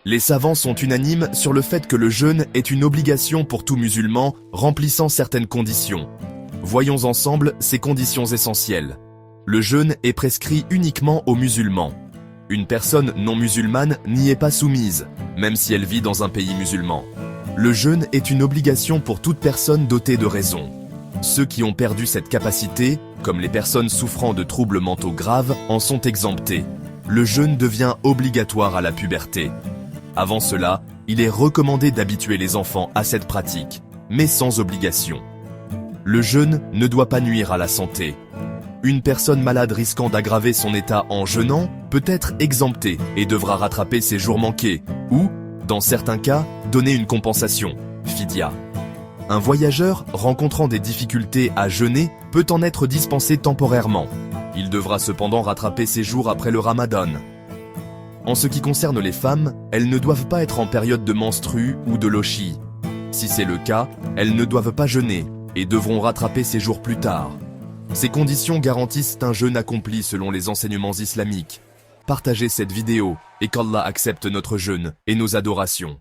Les savants sont unanimes sur le fait que le jeûne est une obligation pour tout musulman remplissant certaines conditions. Voyons ensemble ces conditions essentielles. Le jeûne est prescrit uniquement aux musulmans. Une personne non musulmane n'y est pas soumise, même si elle vit dans un pays musulman. Le jeûne est une obligation pour toute personne dotée de raison. Ceux qui ont perdu cette capacité, comme les personnes souffrant de troubles mentaux graves, en sont exemptés. Le jeûne devient obligatoire à la puberté. Avant cela, il est recommandé d'habituer les enfants à cette pratique, mais sans obligation. Le jeûne ne doit pas nuire à la santé. Une personne malade risquant d'aggraver son état en jeûnant peut être exemptée et devra rattraper ses jours manqués, ou, dans certains cas, donner une compensation, fidya. Un voyageur rencontrant des difficultés à jeûner peut en être dispensé temporairement. Il devra cependant rattraper ses jours après le ramadan. En ce qui concerne les femmes, elles ne doivent pas être en période de menstrue ou de lochi. Si c'est le cas, elles ne doivent pas jeûner et devront rattraper ces jours plus tard. Ces conditions garantissent un jeûne accompli selon les enseignements islamiques. Partagez cette vidéo et qu'Allah accepte notre jeûne et nos adorations.